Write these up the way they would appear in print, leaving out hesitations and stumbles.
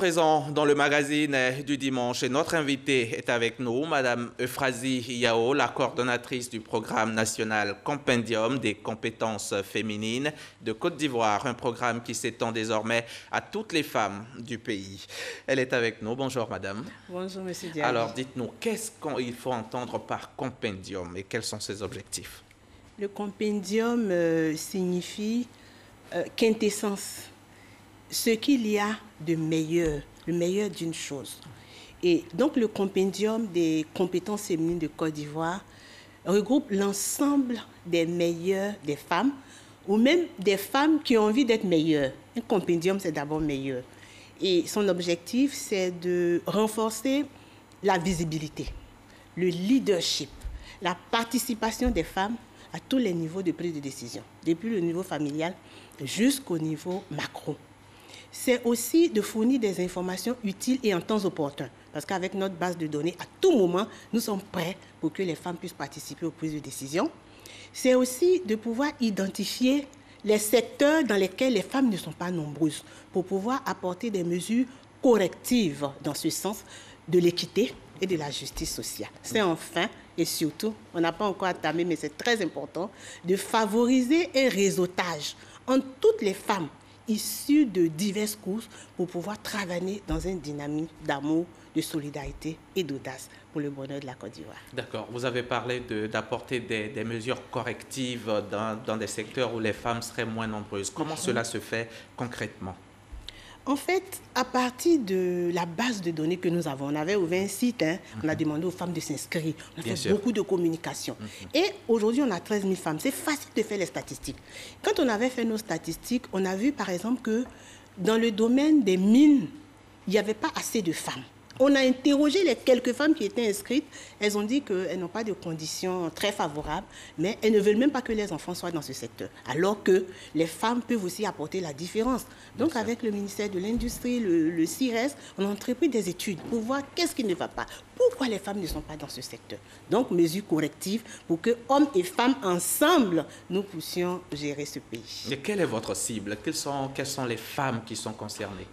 présent dans le magazine du dimanche et notre invitée est avec nous, Madame Euphrasie Yao, la coordonnatrice du programme national Compendium des compétences féminines de Côte d'Ivoire, un programme qui s'étend désormais à toutes les femmes du pays. Elle est avec nous. Bonjour Madame. Bonjour Monsieur Diallo. Alors dites-nous, qu'est-ce qu'il faut entendre par Compendium et quels sont ses objectifs? Le Compendium signifie quintessence. Ce qu'il y a de meilleur, le meilleur d'une chose. Et donc le compendium des compétences féminines de Côte d'Ivoire regroupe l'ensemble des meilleures des femmes ou même des femmes qui ont envie d'être meilleures. Un compendium, c'est d'abord meilleur. Et son objectif, c'est de renforcer la visibilité, le leadership, la participation des femmes à tous les niveaux de prise de décision, depuis le niveau familial jusqu'au niveau macro. C'est aussi de fournir des informations utiles et en temps opportun. Parce qu'avec notre base de données, à tout moment, nous sommes prêts pour que les femmes puissent participer aux prises de décision. C'est aussi de pouvoir identifier les secteurs dans lesquels les femmes ne sont pas nombreuses pour pouvoir apporter des mesures correctives dans ce sens de l'équité et de la justice sociale. C'est enfin et surtout, on n'a pas encore entamé, mais c'est très important, de favoriser un réseautage entre toutes les femmes issus de diverses courses pour pouvoir travailler dans une dynamique d'amour, de solidarité et d'audace pour le bonheur de la Côte d'Ivoire. D'accord. Vous avez parlé d'apporter des mesures correctives dans des secteurs où les femmes seraient moins nombreuses. Comment cela se fait concrètement? En fait, à partir de la base de données que nous avons, on avait ouvert un site, on a demandé aux femmes de s'inscrire, on a fait beaucoup de communication. Et aujourd'hui, on a 13 000 femmes. C'est facile de faire les statistiques. Quand on avait fait nos statistiques, on a vu par exemple que dans le domaine des mines, il n'y avait pas assez de femmes. On a interrogé les quelques femmes qui étaient inscrites. Elles ont dit qu'elles n'ont pas de conditions très favorables, mais elles ne veulent même pas que les enfants soient dans ce secteur. Alors que les femmes peuvent aussi apporter la différence. Donc avec le ministère de l'Industrie, le CIRES, on a entrepris des études pour voir qu'est-ce qui ne va pas. Pourquoi les femmes ne sont pas dans ce secteur? Donc mesures correctives pour que hommes et femmes ensemble, nous puissions gérer ce pays. Et quelle est votre cible? Quelles sont les femmes qui sont concernées?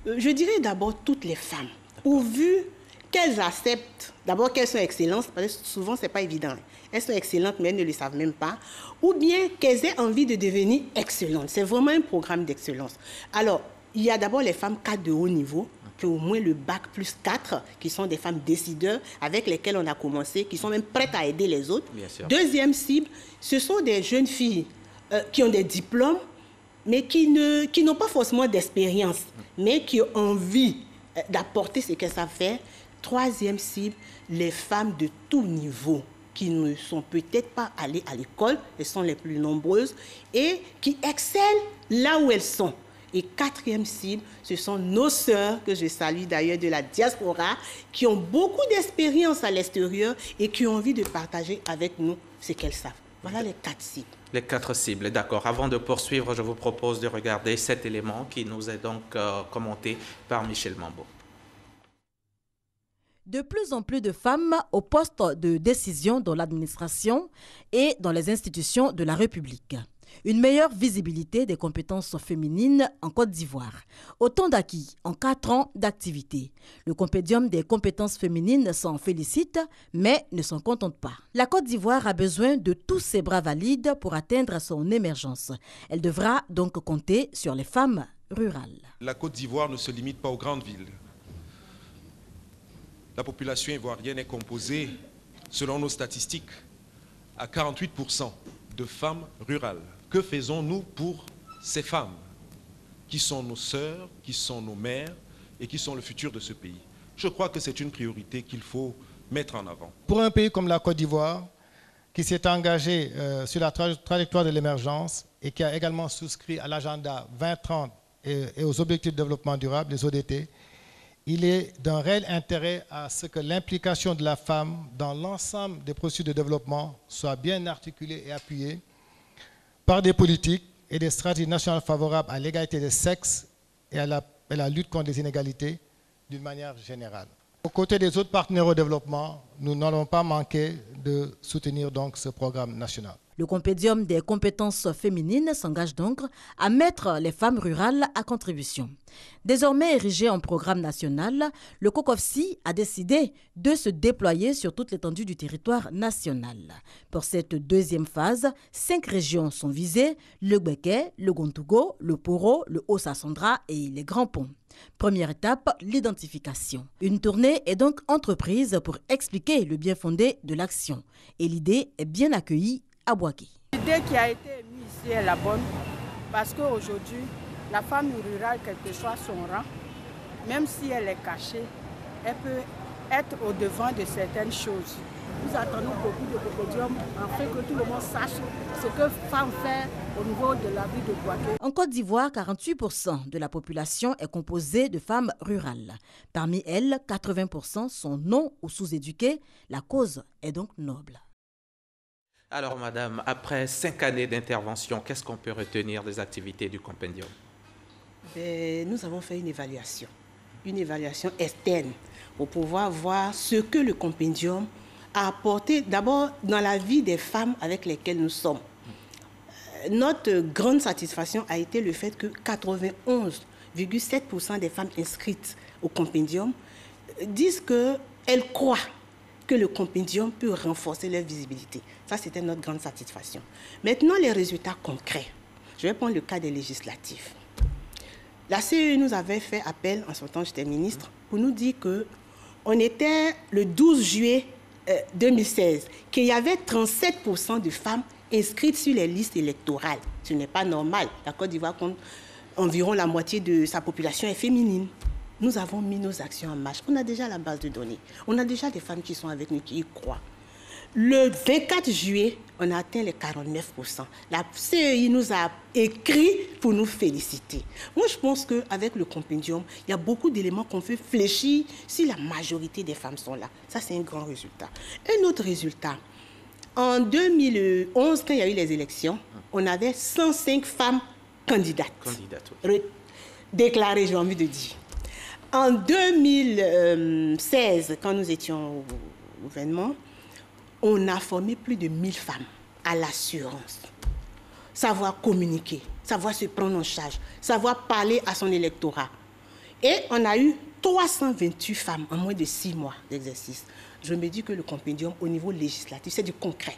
Je dirais d'abord toutes les femmes. Pourvu qu'elles acceptent, d'abord qu'elles sont excellentes, parce que souvent ce n'est pas évident. Elles sont excellentes, mais elles ne le savent même pas. Ou bien qu'elles aient envie de devenir excellentes. C'est vraiment un programme d'excellence. Alors, il y a d'abord les femmes cadres de haut niveau, qui ont au moins le bac plus 4, qui sont des femmes décideurs avec lesquelles on a commencé, qui sont même prêtes à aider les autres. Deuxième cible, ce sont des jeunes filles qui ont des diplômes, mais qui n'ont pas forcément d'expérience, mais qui ont envie d'apporter ce qu'elles savent faire. Troisième cible, les femmes de tout niveau qui ne sont peut-être pas allées à l'école, elles sont les plus nombreuses, et qui excellent là où elles sont. Et quatrième cible, ce sont nos sœurs, que je salue d'ailleurs de la diaspora, qui ont beaucoup d'expérience à l'extérieur et qui ont envie de partager avec nous ce qu'elles savent. Voilà les 4 cibles. Les 4 cibles, d'accord. Avant de poursuivre, je vous propose de regarder cet élément qui nous est donc commenté par Michel Mambo. De plus en plus de femmes au poste de décision dans l'administration et dans les institutions de la République. Une meilleure visibilité des compétences féminines en Côte d'Ivoire. Autant d'acquis en 4 ans d'activité. Le compendium des compétences féminines s'en félicite, mais ne s'en contente pas. La Côte d'Ivoire a besoin de tous ses bras valides pour atteindre son émergence. Elle devra donc compter sur les femmes rurales. La Côte d'Ivoire ne se limite pas aux grandes villes. La population ivoirienne est composée, selon nos statistiques, à 48% de femmes rurales. Que faisons-nous pour ces femmes qui sont nos sœurs, qui sont nos mères et qui sont le futur de ce pays? Je crois que c'est une priorité qu'il faut mettre en avant. Pour un pays comme la Côte d'Ivoire, qui s'est engagé sur la trajectoire de l'émergence et qui a également souscrit à l'agenda 2030 et aux objectifs de développement durable, les ODT, il est d'un réel intérêt à ce que l'implication de la femme dans l'ensemble des processus de développement soit bien articulée et appuyée par des politiques et des stratégies nationales favorables à l'égalité des sexes et à la lutte contre les inégalités d'une manière générale. Aux côtés des autres partenaires au développement, nous n'allons pas manquer de soutenir donc ce programme national. Le Compédium des compétences féminines s'engage donc à mettre les femmes rurales à contribution. Désormais érigé en programme national, le COCOFSI a décidé de se déployer sur toute l'étendue du territoire national. Pour cette deuxième phase, 5 régions sont visées, le Gbeke, le Gontougo, le Poro, le Haut-Sassandra et les Grands Ponts. Première étape, l'identification. Une tournée est donc entreprise pour expliquer le bien fondé de l'action. Et l'idée est bien accueillie à Bouaké. L'idée qui a été mise ici est la bonne parce qu'aujourd'hui, la femme rurale, quel que soit son rang, même si elle est cachée, elle peut être au-devant de certaines choses. Nous attendons beaucoup de copodiums afin que tout le monde sache ce que femmes fait au niveau de la ville de Bouaké. En Côte d'Ivoire, 48% de la population est composée de femmes rurales. Parmi elles, 80% sont non ou sous-éduquées. La cause est donc noble. Alors, madame, après 5 années d'intervention, qu'est-ce qu'on peut retenir des activités du compendium? Nous avons fait une évaluation externe pour pouvoir voir ce que le compendium a apporté d'abord dans la vie des femmes avec lesquelles nous sommes. Notre grande satisfaction a été le fait que 91,7% des femmes inscrites au compendium disent qu'elles croient que le compendium peut renforcer leur visibilité. Ça, c'était notre grande satisfaction. Maintenant, les résultats concrets. Je vais prendre le cas des législatifs. La CE nous avait fait appel, en ce temps j'étais ministre, pour nous dire qu'on était le 12 juillet 2016, qu'il y avait 37% de femmes inscrites sur les listes électorales. Ce n'est pas normal. La Côte d'Ivoire compte environ la moitié de sa population est féminine. Nous avons mis nos actions en marche. On a déjà la base de données. On a déjà des femmes qui sont avec nous, qui y croient. Le 24 juillet, on a atteint les 49%. La CEI nous a écrit pour nous féliciter. Moi, je pense qu'avec le compendium, il y a beaucoup d'éléments qu'on fait fléchir si la majorité des femmes sont là. Ça, c'est un grand résultat. Un autre résultat, en 2011, quand il y a eu les élections, on avait 105 femmes candidates. Déclarées, j'ai envie de dire. En 2016, quand nous étions au gouvernement, on a formé plus de 1000 femmes à l'assurance. Savoir communiquer, savoir se prendre en charge, savoir parler à son électorat. Et on a eu 328 femmes en moins de 6 mois d'exercice. Je me dis que le compendium au niveau législatif, c'est du concret.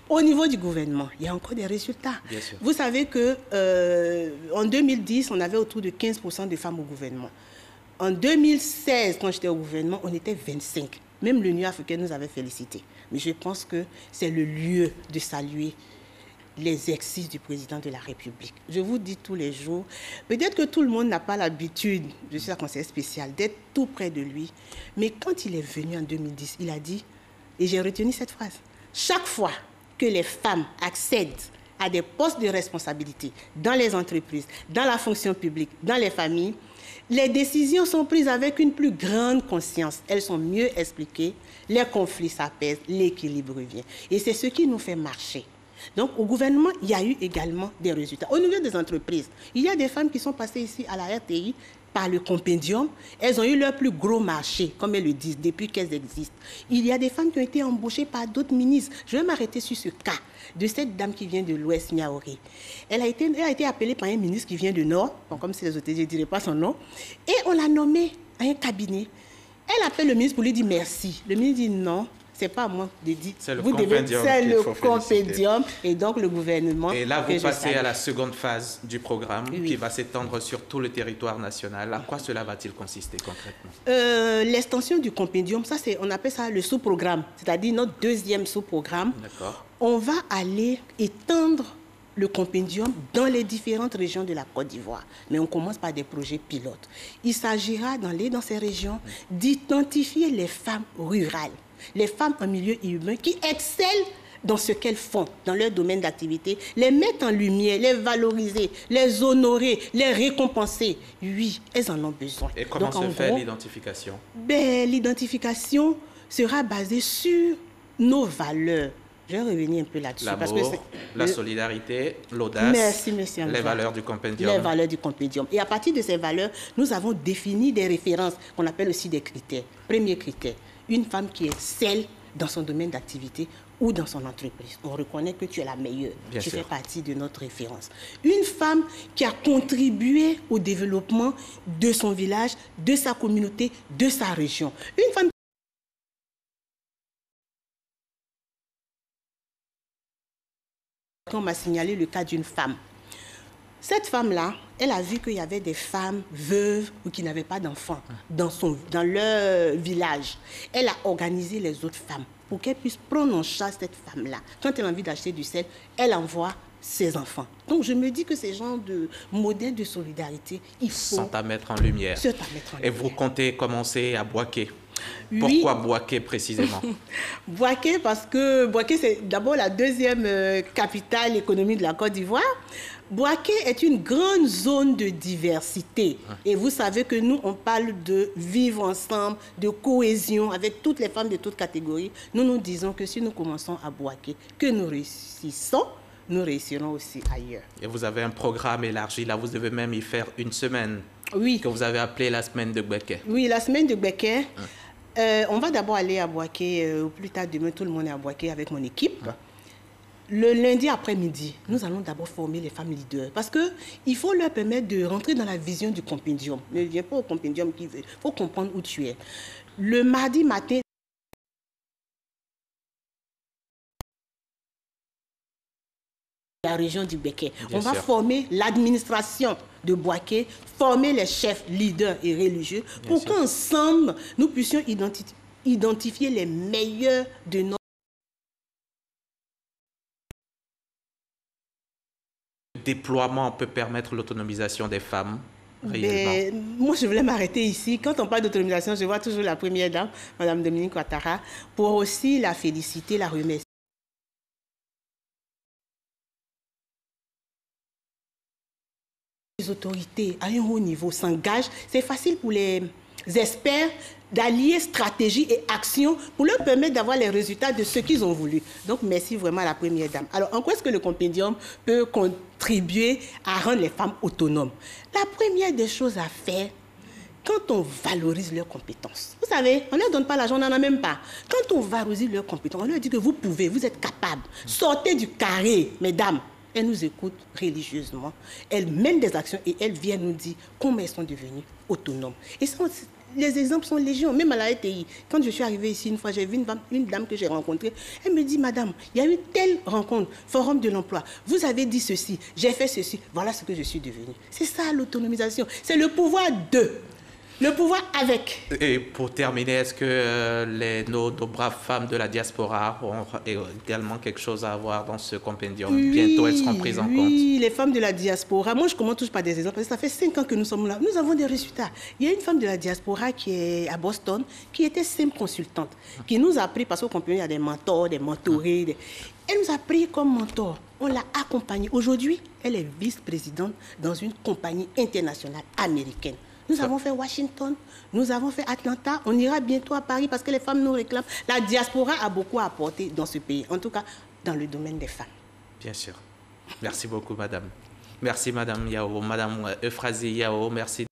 Au niveau du gouvernement, il y a encore des résultats. Vous savez qu'en 2010, on avait autour de 15% de femmes au gouvernement. En 2016, quand j'étais au gouvernement, on était 25. Même l'Union africaine nous avait félicité. Mais je pense que c'est le lieu de saluer les exercices du président de la République. Je vous dis tous les jours, peut-être que tout le monde n'a pas l'habitude, je suis un conseiller spécial, d'être tout près de lui. Mais quand il est venu en 2010, il a dit, et j'ai retenu cette phrase, chaque fois que les femmes accèdent à des postes de responsabilité dans les entreprises, dans la fonction publique, dans les familles, les décisions sont prises avec une plus grande conscience. Elles sont mieux expliquées, les conflits s'apaisent, l'équilibre revient. Et c'est ce qui nous fait marcher. Donc, au gouvernement, il y a eu également des résultats. Au niveau des entreprises, il y a des femmes qui sont passées ici à la RTI par le compendium. Elles ont eu leur plus gros marché, comme elles le disent, depuis qu'elles existent. Il y a des femmes qui ont été embauchées par d'autres ministres. Je vais m'arrêter sur ce cas de cette dame qui vient de l'Ouest, Niaouré. Elle a été appelée par un ministre qui vient du Nord, bon, comme si les autres, je ne dirais pas son nom, et on l'a nommée à un cabinet. Elle appelle le ministre pour lui dire merci. Le ministre dit non. C'est pas à moi de dire. C'est le compendium et donc le gouvernement. Et là, vous passez à la seconde phase du programme qui va s'étendre sur tout le territoire national. À quoi cela va-t-il consister concrètement? L'extension du compendium, ça on appelle ça le sous-programme, c'est-à-dire notre deuxième sous-programme. D'accord. On va aller étendre le compendium dans les différentes régions de la Côte d'Ivoire. Mais on commence par des projets pilotes. Il s'agira d'aller dans ces régions, d'identifier les femmes rurales, les femmes en milieu urbain qui excellent dans ce qu'elles font, dans leur domaine d'activité, les mettre en lumière, les valoriser, les honorer, les récompenser. Oui, elles en ont besoin. Et comment se fait l'identification? L'identification sera basée sur nos valeurs. Je vais revenir un peu là-dessus. L'amour, la solidarité, l'audace, les valeurs du compendium. Les valeurs du compendium. Et à partir de ces valeurs, nous avons défini des références qu'on appelle aussi des critères. Premier critère, une femme qui excelle dans son domaine d'activité ou dans son entreprise. On reconnaît que tu es la meilleure. Bien tu sûr. fais partie de notre référence. Une femme qui a contribué au développement de son village, de sa communauté, de sa région. Une femme on m'a signalé le cas d'une femme. Cette femme-là, elle a vu qu'il y avait des femmes veuves ou qui n'avaient pas d'enfants dans leur village. Elle a organisé les autres femmes pour qu'elles puissent prendre en charge cette femme-là. Quand elle a envie d'acheter du sel, elle envoie ses enfants. Donc je me dis que ces genres de modèles de solidarité, il faut... Sont à mettre en lumière. Sont à mettre en Et lumière. vous comptez commencer à Boaké. Oui. Pourquoi Boaké précisément? Boaké, parce que Boaké, c'est d'abord la deuxième capitale économique de la Côte d'Ivoire. Boaké est une grande zone de diversité. Et vous savez que nous, on parle de vivre ensemble, de cohésion avec toutes les femmes de toutes catégories. Nous nous disons que si nous commençons à Boaké, que nous réussissons, nous réussirons aussi ailleurs. Et vous avez un programme élargi, là vous devez même y faire une semaine, Oui. que vous avez appelé la semaine de Boaké. Oui, la semaine de Boaké. On va d'abord aller à Boaké, ou plus tard demain, tout le monde est à Boaké avec mon équipe. Le lundi après-midi, nous allons d'abord former les femmes leaders parce qu'il faut leur permettre de rentrer dans la vision du compendium. Ne viens pas au compendium qui veut. Il faut comprendre où tu es. Le mardi matin, la région du Béquet. Bien On va sûr. former l'administration de Boaké, former les chefs leaders et religieux pour sûr. qu'ensemble, nous puissions identifier les meilleurs de notre Déploiement peut permettre l'autonomisation des femmes réellement. Ben, moi, je voulais m'arrêter ici. Quand on parle d'autonomisation, je vois toujours la première dame, Mme Dominique Ouattara, pour aussi la féliciter, la remercier. Les autorités à un haut niveau s'engagent. C'est facile pour les experts d'allier stratégie et action pour leur permettre d'avoir les résultats de ce qu'ils ont voulu. Donc, merci vraiment à la première dame. Alors, en quoi est-ce que le compendium peut contribuer à rendre les femmes autonomes? La première des choses à faire, quand on valorise leurs compétences, vous savez, on ne leur donne pas l'argent, on n'en a même pas. Quand on valorise leurs compétences, on leur dit que vous pouvez, vous êtes capables. Sortez du carré, mesdames. Elles nous écoutent religieusement. Elles mènent des actions et elles viennent nous dire comment elles sont devenues autonomes. Et ça, les exemples sont légion. Même à la RTI, quand je suis arrivée ici une fois, j'ai vu une dame que j'ai rencontrée. Elle me dit, madame, il y a eu telle rencontre, forum de l'emploi. Vous avez dit ceci, j'ai fait ceci. Voilà ce que je suis devenue. C'est ça l'autonomisation. C'est le pouvoir de. Le pouvoir avec. Et pour terminer, est-ce que nos braves femmes de la diaspora ont également quelque chose à avoir dans ce compendium? Bientôt, elles seront prises en compte. Oui, les femmes de la diaspora. Moi, je commence toujours par des exemples. Parce que ça fait 5 ans que nous sommes là. Nous avons des résultats. Il y a une femme de la diaspora qui est à Boston, qui était simple consultante, qui nous a pris, parce qu'au compendium, il y a des mentors, des mentorés. Elle nous a pris comme mentor. On l'a accompagnée. Aujourd'hui, elle est vice-présidente dans une compagnie internationale américaine. Nous avons fait Washington, nous avons fait Atlanta, on ira bientôt à Paris parce que les femmes nous réclament. La diaspora a beaucoup à apporter dans ce pays, en tout cas dans le domaine des femmes. Bien sûr. Merci beaucoup, madame. Merci, madame Yao. Madame Euphrasie Yao, merci.